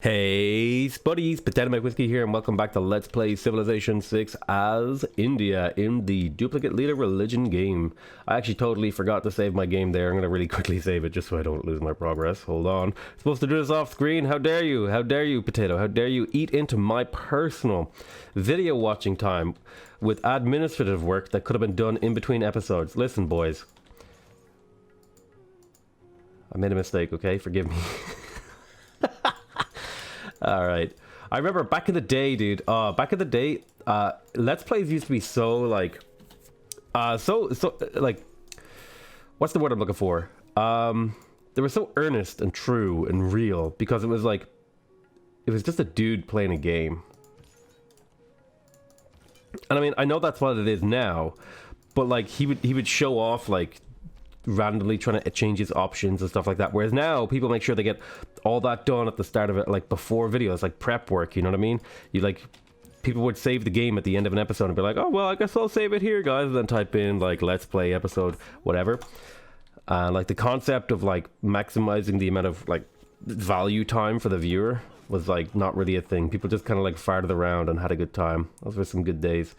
Hey Spuddies, Potatomcwhiskey here, and welcome back to Let's Play Civilization 6 as India in the duplicate leader religion game. I actually totally forgot to save my game there. I'm going to really quickly save it just so I don't lose my progress. Hold on. Supposed to do this off screen. How dare you? How dare you, Potato? How dare you eat into my personal video watching time with administrative work that could have been done in between episodes. Listen, boys. I made a mistake, okay? Forgive me. Alright. I remember back in the day, dude. Back in the day, Let's Plays used to be so, like... like... What's the word I'm looking for? They were so earnest and true and real. Because it was like... It was just a dude playing a game. And I mean, I know that's what it is now. But, like, he would show off, like... randomly trying to change his options and stuff like that, whereas now people make sure they get all that done at the start of it, like before videos, like prep work, you know what I mean? You like, people would save the game at the end of an episode and be like, oh well, I guess I'll save it here, guys, and then type in like let's play episode whatever. Like the concept of like maximizing the amount of like value time for the viewer was like not really a thing. People just kind of like farted around and had a good time. Those were some good days.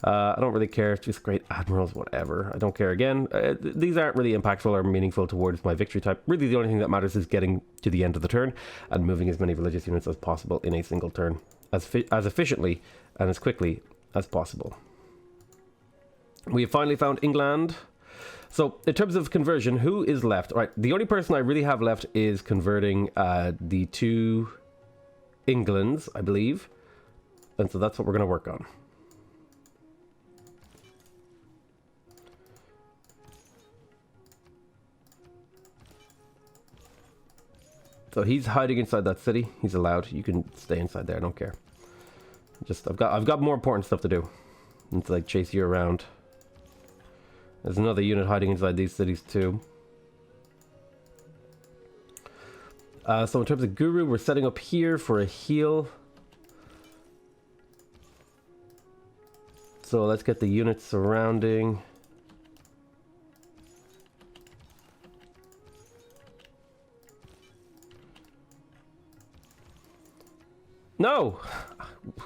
I don't really care, it's just great admirals, whatever. I don't care again. These aren't really impactful or meaningful towards my victory type. Really the only thing that matters is getting to the end of the turn and moving as many religious units as possible in a single turn. As efficiently and as quickly as possible. We have finally found England. So in terms of conversion, who is left? All right, the only person I really have left is converting the two Englands, I believe. And so that's what we're going to work on. So he's hiding inside that city. He's allowed. You can stay inside there. I don't care. Just I've got more important stuff to do than to like chase you around. There's another unit hiding inside these cities too. So in terms of Guru, we're setting up here for a heal. So let's get the units surrounding. No!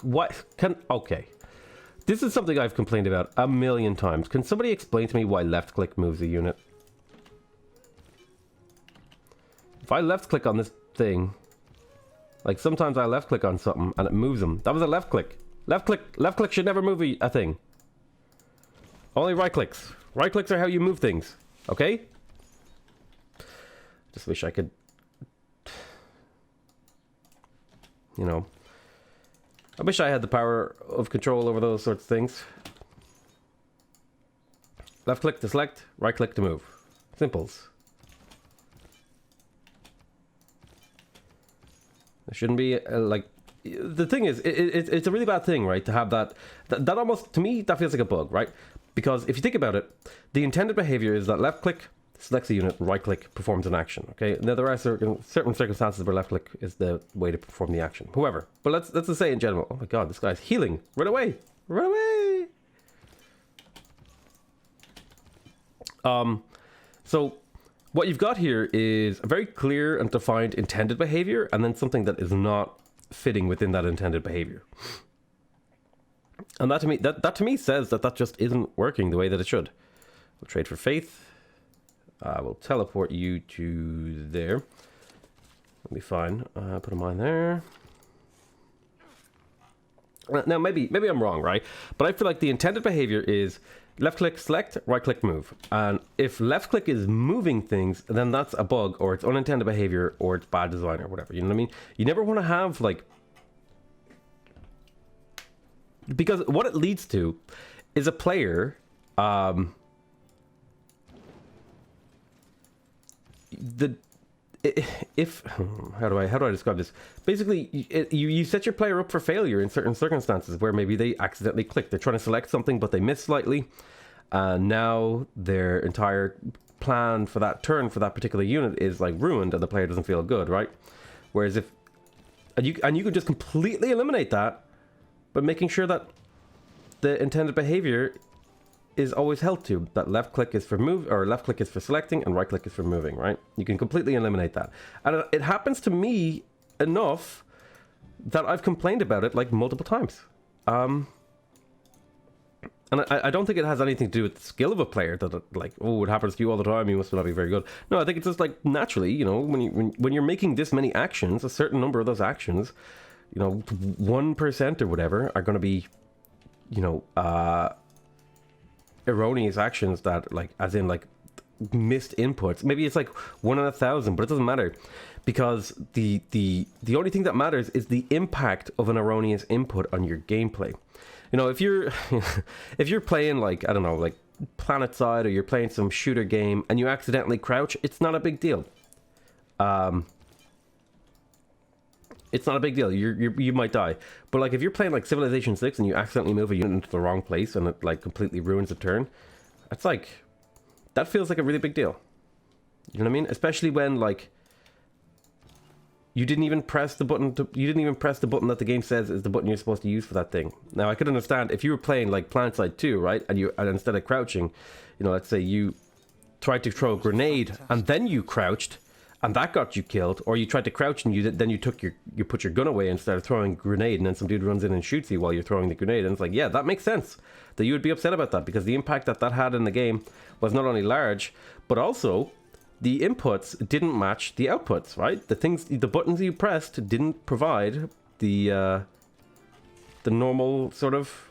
What? Okay. This is something I've complained about a million times. Can somebody explain to me why left click moves a unit? If I left click on this thing, like sometimes I left click on something and it moves them. That was a left click. Left click should never move a thing. Only right clicks. Right clicks are how you move things. Okay? Just wish I could, you know, I wish I had the power of control over those sorts of things. Left click to select, right click to move. Simples. There shouldn't be like, the thing is, it's a really bad thing, right? To have that almost, to me, that feels like a bug, right? Because if you think about it, the intended behavior is that left click selects a unit, right click performs an action. Okay, now there are certain circumstances where left click is the way to perform the action. However, but let's just say in general, oh my god, this guy's healing. Run away! Run away! So what you've got here is a very clear and defined intended behavior, and then something that is not fitting within that intended behavior. And that to me says that just isn't working the way that it should. We'll trade for faith. We'll teleport you to there. That'll be fine. Put a mine there. Now, maybe I'm wrong, right? But I feel like the intended behavior is left click, select, right click, move. And if left click is moving things, then that's a bug, or it's unintended behavior, or it's bad design, or whatever. You know what I mean? You never want to have, like... Because what it leads to is a player... how do I describe this? Basically, you set your player up for failure in certain circumstances where maybe they accidentally click. They're trying to select something, but they miss slightly, and now their entire plan for that turn for that particular unit is like ruined, and the player doesn't feel good, right? Whereas if you can just completely eliminate that by making sure that the intended behavior is always held to. That left click is for move, or left click is for selecting, and right click is for moving, right? You can completely eliminate that. And it happens to me enough that I've complained about it like multiple times. And I don't think it has anything to do with the skill of a player that like, oh, it happens to you all the time, you must not be very good. No, I think it's just like naturally, you know, when you're making this many actions, a certain number of those actions, you know, 1% or whatever are going to be, you know, erroneous actions that like, as in like missed inputs. Maybe it's like 1 in 1,000, but it doesn't matter because the only thing that matters is the impact of an erroneous input on your gameplay. You know, if you're playing like, I don't know, like PlanetSide, or you're playing some shooter game and you accidentally crouch, it's not a big deal. It's not a big deal. You might die. But like if you're playing like Civilization 6 and you accidentally move a unit into the wrong place and it like completely ruins the turn, it's like, that feels like a really big deal. You know what I mean? Especially when like you didn't even press the button that the game says is the button you're supposed to use for that thing. Now I could understand if you were playing like PlanetSide 2, right? And instead of crouching, you know, let's say you tried to throw a grenade and then you crouched and that got you killed, or you tried to crouch and you put your gun away and started throwing a grenade, and then some dude runs in and shoots you while you're throwing the grenade, and it's like, yeah, that makes sense that you would be upset about that, because the impact that had in the game was not only large, but also the inputs didn't match the outputs, right? The buttons you pressed didn't provide the normal sort of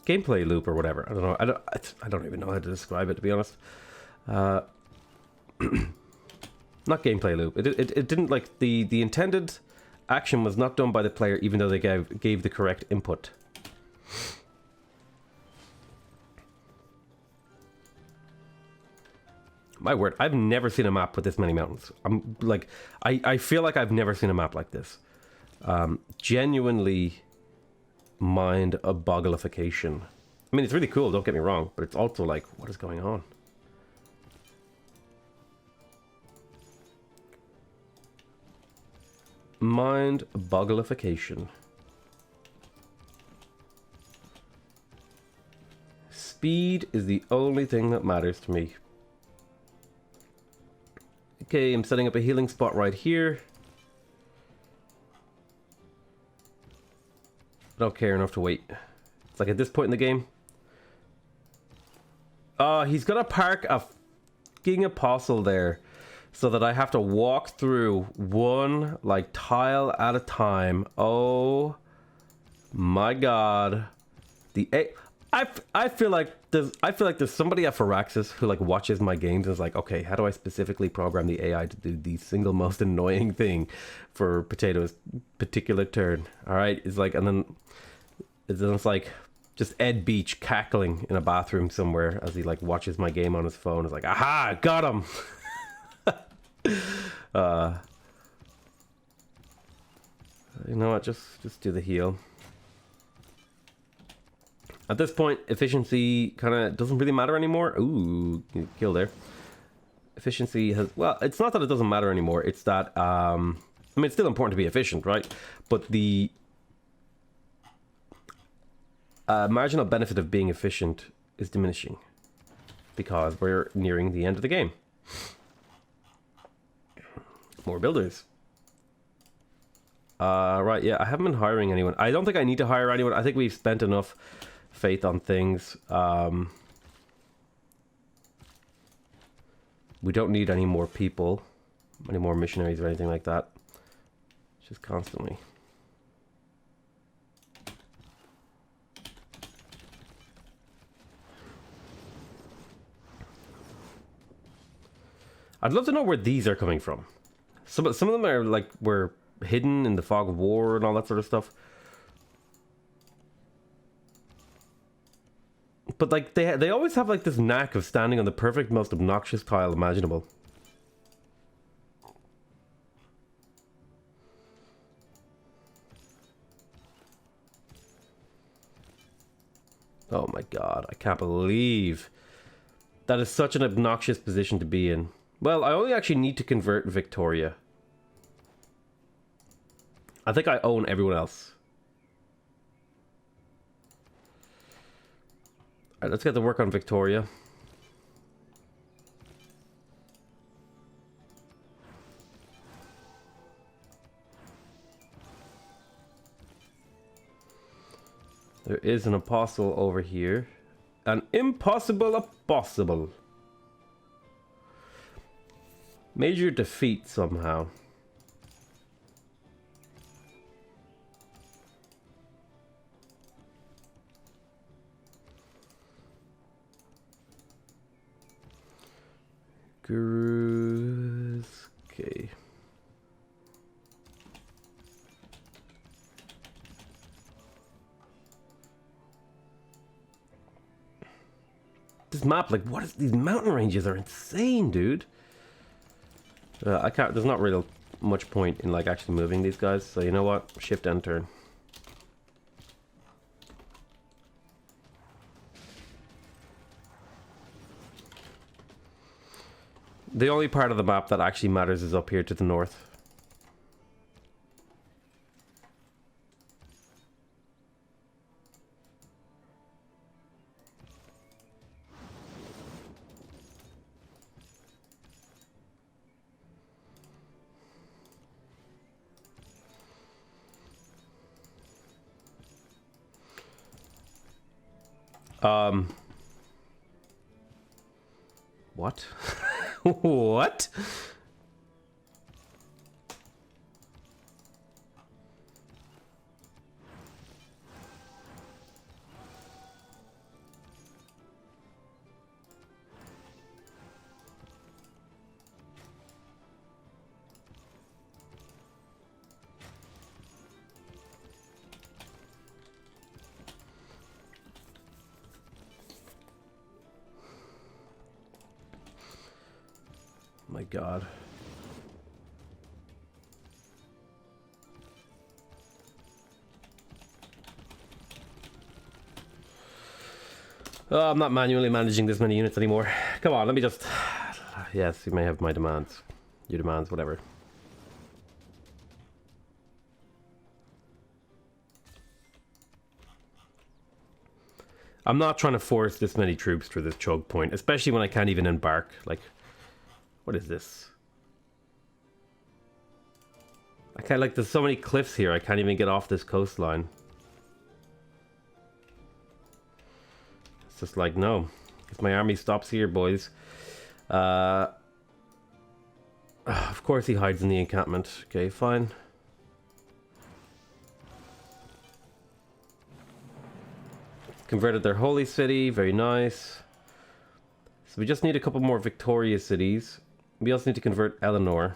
gameplay loop or whatever. I don't know. I don't even know how to describe it, to be honest. Not gameplay loop. It didn't, like, the intended action was not done by the player, even though they gave the correct input. My word, I've never seen a map with this many mountains. I'm like, I feel like I've never seen a map like this. Genuinely mind a boggleification. I mean, it's really cool, don't get me wrong, but it's also like, what is going on? Mind boggleification. Speed is the only thing that matters to me. Okay, I'm setting up a healing spot right here. I don't care enough to wait. It's like at this point in the game. He's gonna park a fucking apostle there, so that I have to walk through one like tile at a time. Oh my god. I feel like there's somebody at Firaxis who like watches my games and is like, okay, how do I specifically program the AI to do the single most annoying thing for Potato's particular turn? All right, it's like, and then it's like just Ed Beach cackling in a bathroom somewhere as he like watches my game on his phone. It's like, aha, got him. You know what? Just do the heal. At this point, efficiency kind of doesn't really matter anymore. Ooh, kill there. Efficiency has... Well, it's not that it doesn't matter anymore. It's that... I mean, it's still important to be efficient, right? But the... marginal benefit of being efficient is diminishing. Because we're nearing the end of the game. More builders. Right, yeah, I haven't been hiring anyone. I don't think I need to hire anyone. I think we've spent enough faith on things. We don't need any more people, any more missionaries or anything like that. Just constantly. I'd love to know where these are coming from. Some of them are like were hidden in the fog of war and all that sort of stuff. But like they always have like this knack of standing on the perfect, most obnoxious tile imaginable. Oh my god, I can't believe that is such an obnoxious position to be in. Well, I only actually need to convert Victoria. I think I own everyone else. Alright, let's get to work on Victoria. There is an apostle over here. An impossible apostle. Major defeat somehow. Gurus. Okay. This map, like, what is these mountain ranges are insane, dude. I can't. There's not really much point in like actually moving these guys. So you know what? Shift and turn. The only part of the map that actually matters is up here to the north. What? What? My God. Oh, I'm not manually managing this many units anymore. Come on, let me just... Yes, you may have my demands. Your demands, whatever. I'm not trying to force this many troops through this choke point, especially when I can't even embark. Like, what is this? I can't, like, there's so many cliffs here, I can't even get off this coastline. It's just like, no. If my army stops here, boys. Of course he hides in the encampment. Okay, fine. Converted their holy city, very nice. So we just need a couple more victorious cities. We also need to convert Eleanor.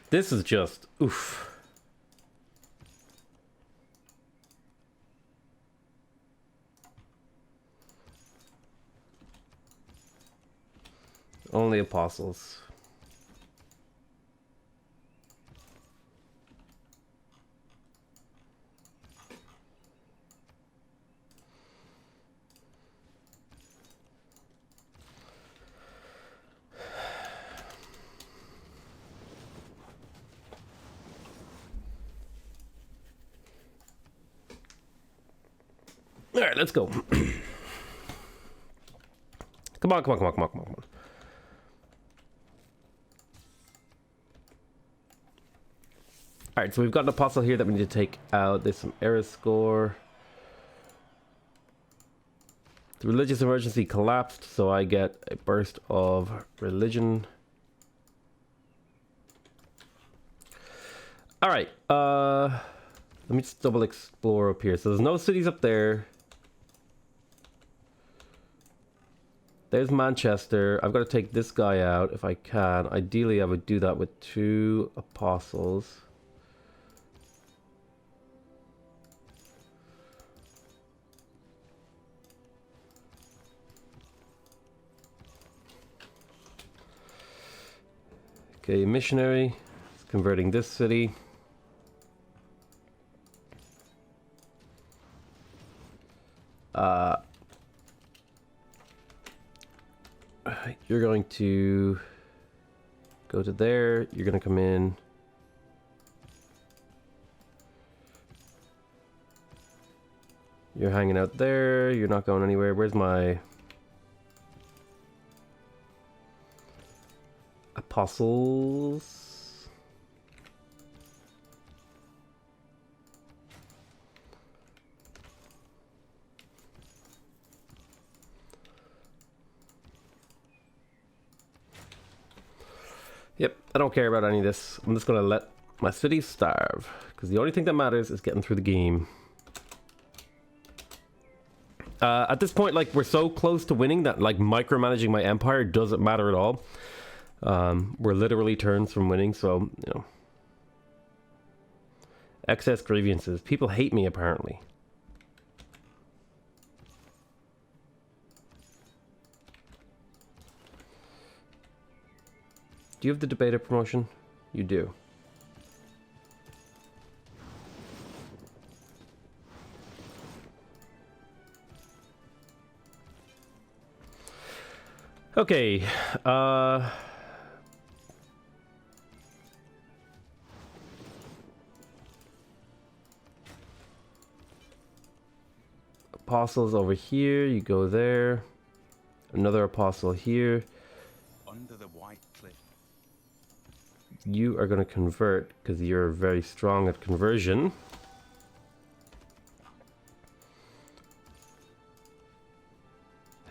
This is just, oof. Only apostles. All right, let's go. Come on, come on, come on, come on, come on, come on. All right, so we've got an apostle here that we need to take out. There's some error score. The religious emergency collapsed, so I get a burst of religion. All right, let me just double explore up here. So there's no cities up there. There's Manchester. I've got to take this guy out if I can. Ideally, I would do that with 2 apostles. Okay, missionary. It's converting this city. You're going to Go to there. You're gonna come in. You're hanging out there. You're not going anywhere. Where's my apostles? Yep, I don't care about any of this. I'm just gonna let my city starve, because the only thing that matters is getting through the game. At this point, like, we're so close to winning that, like, micromanaging my empire doesn't matter at all. We're literally turns from winning, so, you know. Excess grievances. People hate me, apparently. Do you have the debater promotion? You do. Okay, apostles over here, you go there. Another apostle here. Under the white cliff. You are going to convert, because you're very strong at conversion.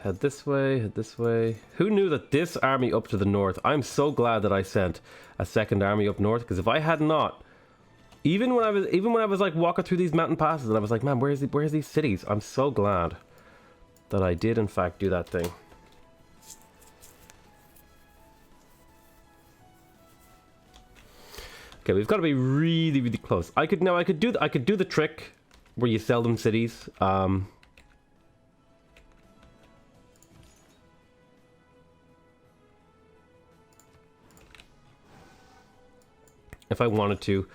Head this way, head this way. Who knew that this army up to the north? I'm so glad that I sent a second army up north, because if I had not, even when I was like walking through these mountain passes, and I was like, man, where's these cities? I'm so glad that I did in fact do that thing. Okay, we've got to be really, really close. I could do the trick where you sell them cities. If I wanted to.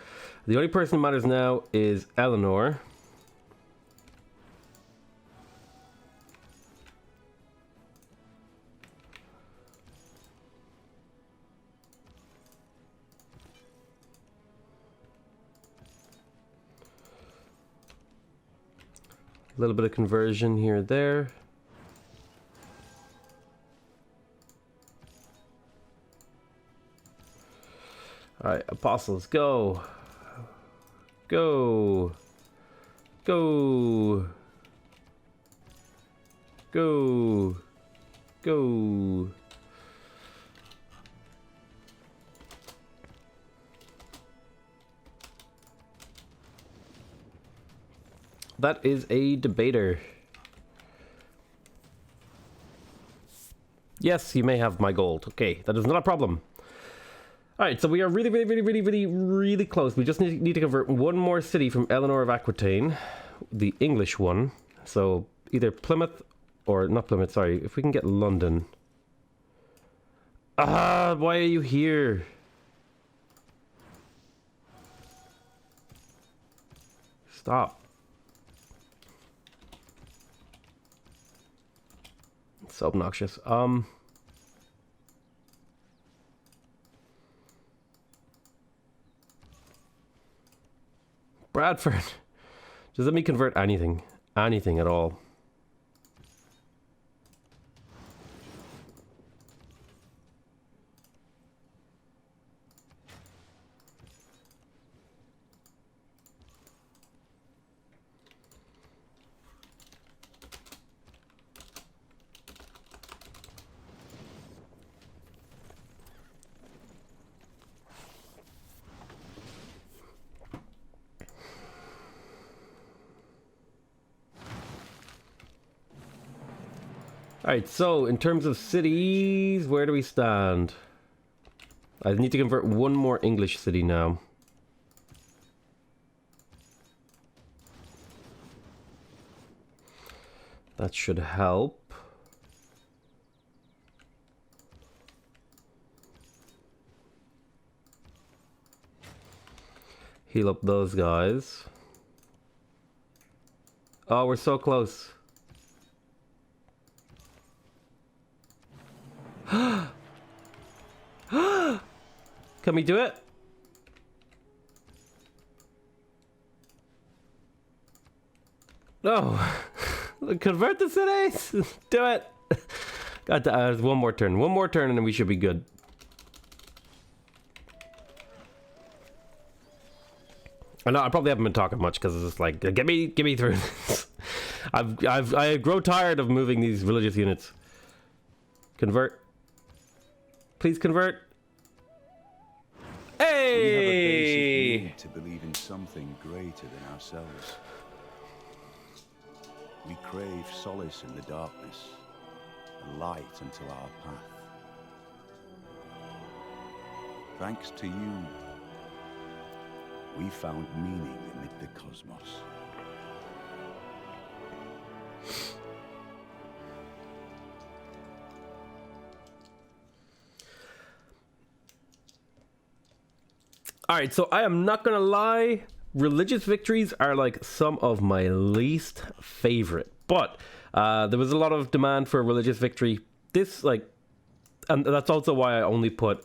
The only person who matters now is Eleanor. A little bit of conversion here, there. Alright, apostles, go. Go. Go. Go. Go. That is a debater. Yes, you may have my gold. Okay, that is not a problem. Alright, so we are really close. We just need to convert one more city from Eleanor of Aquitaine, the English one. So either Plymouth or not Plymouth, sorry, if we can get London. Ah, why are you here? Stop. It's so obnoxious. Bradford. Just let me convert anything. Anything at all. Alright, so in terms of cities, where do we stand? I need to convert one more English city now. That should help. Heal up those guys. Oh, we're so close. Can we do it? No. Convert the cities. Do it. Got one more turn. One more turn and then we should be good. I know I probably haven't been talking much because it's just like get me through this. I grow tired of moving these religious units. Convert. Please convert. Hey! We have a basic need to believe in something greater than ourselves. We crave solace in the darkness, and light unto our path. Thanks to you, we found meaning amid the cosmos. Alright, so I am not gonna lie, religious victories are like some of my least favorite. But there was a lot of demand for a religious victory. This, like, and that's also why I only put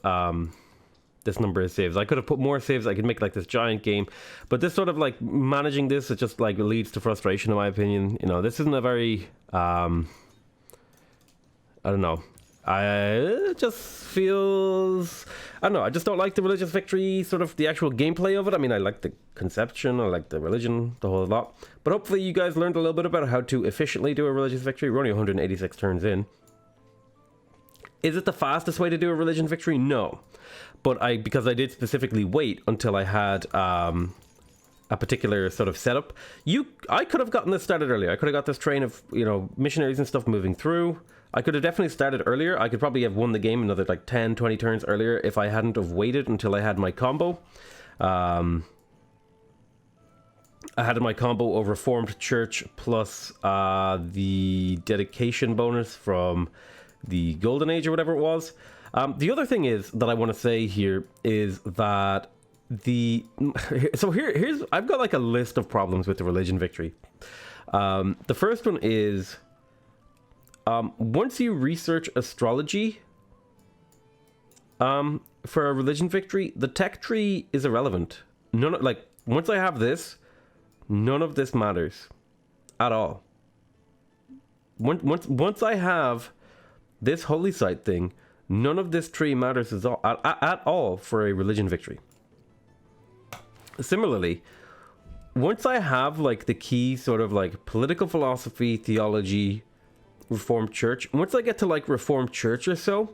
this number of saves. I could have put more saves, I could make like this giant game. But this sort of like managing this, it just like leads to frustration in my opinion. You know, this isn't a very, I don't know. It just feels, I don't know, I just don't like the religious victory, sort of the actual gameplay of it. I mean, I like the conception, I like the religion, the whole lot. But hopefully you guys learned a little bit about how to efficiently do a religious victory. We're only 186 turns in. Is it the fastest way to do a religion victory? No. But because I did specifically wait until I had a particular sort of setup. I could have gotten this started earlier. I could have got this train of, you know, missionaries and stuff moving through. I could have definitely started earlier. I could probably have won the game another like 10, 20 turns earlier if I hadn't have waited until I had my combo. I had my combo of Reformed Church plus the dedication bonus from the Golden Age or whatever it was. The other thing is that I want to say here is that here's I've got like a list of problems with the religion victory. The first one is once you research astrology for a religion victory, the tech tree is irrelevant. Once I have this, none of this matters at all. Once I have this holy site thing, none of this tree matters at all for a religion victory. Similarly, once I have like the key sort of like political philosophy, theology, Reformed Church, once I get to like Reformed Church or so,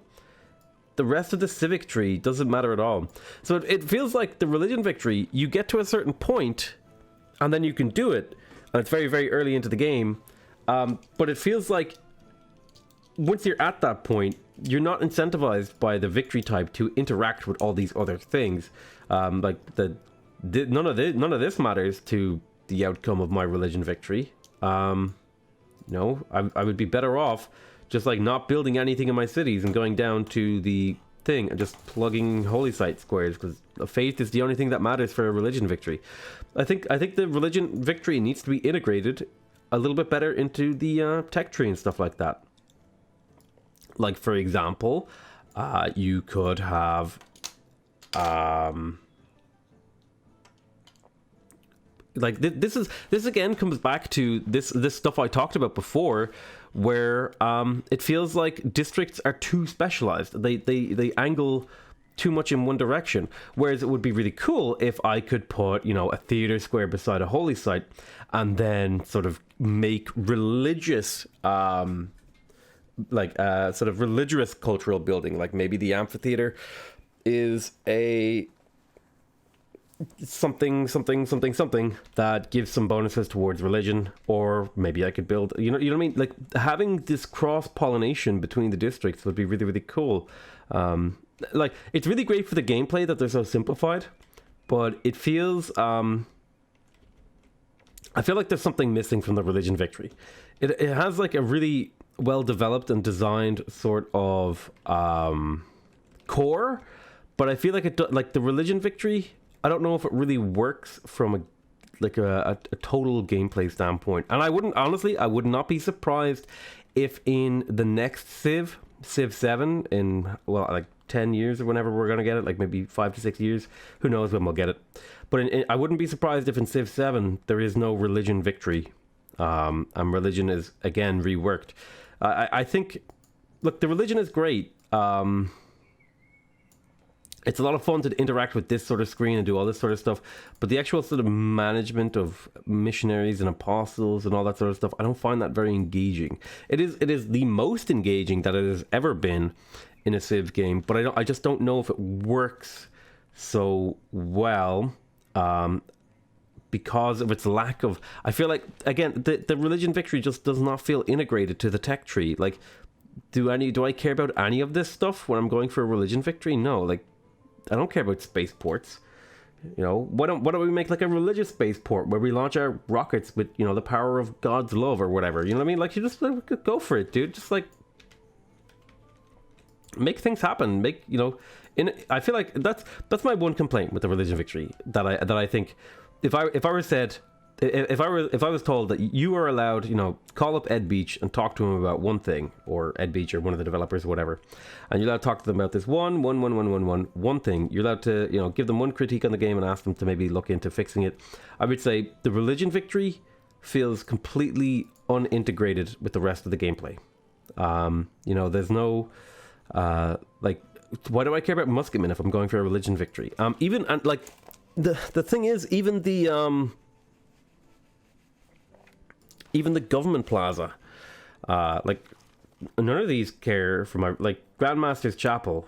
the rest of the civic tree doesn't matter at all. So it feels like the religion victory, you get to a certain point and then you can do it, and it's very, very early into the game, but it feels like once you're at that point, you're not incentivized by the victory type to interact with all these other things. None of this matters to the outcome of my religion victory. No, I would be better off just like not building anything in my cities and going down to the thing and just plugging holy site squares, because faith is the only thing that matters for a religion victory. I think the religion victory needs to be integrated a little bit better into the tech tree and stuff like that. Like for example, you could have this again comes back to this stuff I talked about before, where it feels like districts are too specialized. They angle too much in one direction, whereas it would be really cool if I could put, you know, a theater square beside a holy site and then sort of make religious sort of religious cultural building, like maybe the amphitheater is a something that gives some bonuses towards religion, or maybe I could build, you know what I mean, like having this cross pollination between the districts would be really, really cool. Like it's really great for the gameplay that they're so simplified, but it feels I feel like there's something missing from the religion victory. It has like a really well developed and designed sort of core, but I feel like like the religion victory, I don't know if it really works from a total gameplay standpoint. And I would not be surprised if in the next Civ 7 in, well, like 10 years or whenever we're going to get it, like maybe 5 to 6 years. Who knows when we'll get it. But I wouldn't be surprised if in Civ 7 there is no religion victory. And religion is, again, reworked. I think, look, the religion is great. It's a lot of fun to interact with this sort of screen and do all this sort of stuff, but the actual sort of management of missionaries and apostles and all that sort of stuff, I don't find that very engaging. It is the most engaging that it has ever been in a Civ game, but I just don't know if it works so well because of its lack of. I feel like, again, the religion victory just does not feel integrated to the tech tree. Like, do I care about any of this stuff when I'm going for a religion victory? No, like, I don't care about spaceports. You know, why don't we make like a religious spaceport where we launch our rockets with, you know, the power of God's love or whatever? You know what I mean? Like, you just go for it, dude. Just like make things happen. Make, you know, I feel like that's my one complaint with the religion victory that I think if I was told that you are allowed, you know, call up Ed Beach and talk to him about one thing, or Ed Beach or one of the developers or whatever, and you're allowed to talk to them about this one thing, you're allowed to, you know, give them one critique on the game and ask them to maybe look into fixing it, I would say the religion victory feels completely unintegrated with the rest of the gameplay. You know, there's no like, why do I care about musketmen if I'm going for a religion victory? Even, and like, the thing is, even the government plaza, like, none of these care for my, like, Grandmaster's Chapel.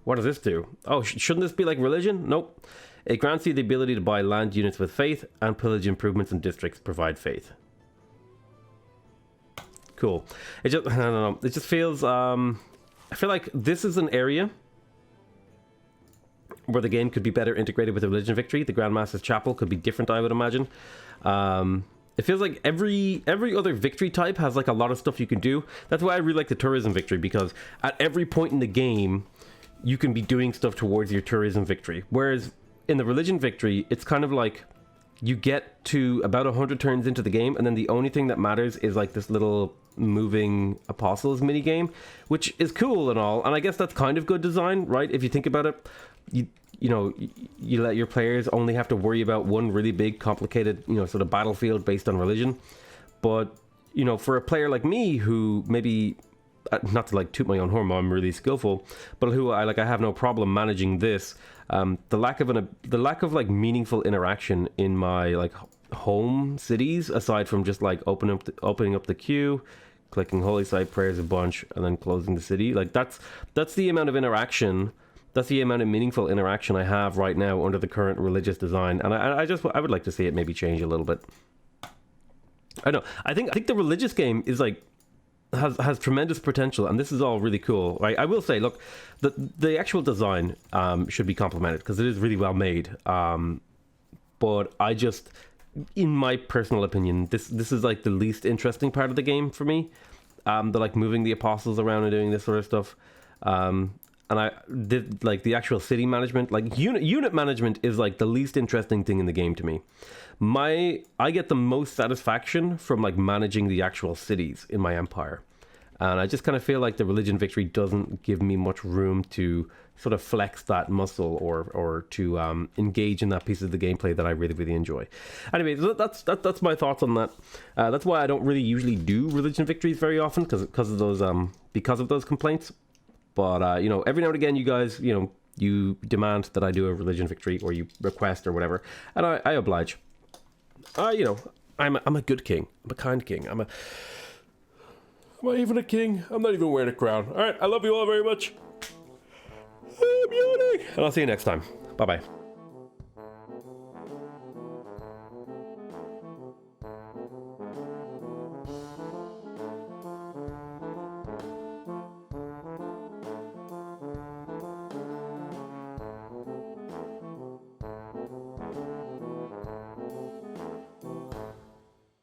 What does this do? Oh, shouldn't this be like religion? Nope. It grants you the ability to buy land units with faith and pillage improvements in districts provide faith. Cool. It just, I don't know. It just feels, I feel like this is an area where the game could be better integrated with the religion victory. The Grandmaster's Chapel could be different, I would imagine. It feels like every other victory type has like a lot of stuff you can do. That's why I really like the tourism victory, because at every point in the game you can be doing stuff towards your tourism victory. Whereas in the religion victory, it's kind of like you get to about 100 turns into the game, and then the only thing that matters is like this little moving apostles mini game, which is cool and all. And I guess that's kind of good design, right? If you think about it, you know, you let your players only have to worry about one really big, complicated, you know, sort of battlefield based on religion. But, you know, for a player like me who maybe, not to like toot my own horn, I'm really skillful, but who I have no problem managing this. The lack of like meaningful interaction in my like home cities, aside from just like opening up the queue, clicking Holy Site Prayers a bunch, and then closing the city. Like that's the amount of interaction. That's the amount of meaningful interaction I have right now under the current religious design, and I would like to see it maybe change a little bit. I know. I think the religious game is like has tremendous potential, and this is all really cool. Right? I will say, look, the actual design should be complimented because it is really well made. But I just, in my personal opinion, this is like the least interesting part of the game for me. The like moving the apostles around and doing this sort of stuff. And I did like the actual city management, like unit management is like the least interesting thing in the game to me. I get the most satisfaction from like managing the actual cities in my empire. And I just kind of feel like the religion victory doesn't give me much room to sort of flex that muscle or to engage in that piece of the gameplay that I really, really enjoy. Anyway, that's my thoughts on that. That's why I don't really usually do religion victories very often because of those complaints. But, you know, every now and again, you guys, you know, you demand that I do a religion victory, or you request or whatever, and I oblige. You know, I'm a good king. I'm a kind king. Am I even a king? I'm not even wearing a crown. All right, I love you all very much. I'm yawning. And I'll see you next time. Bye-bye.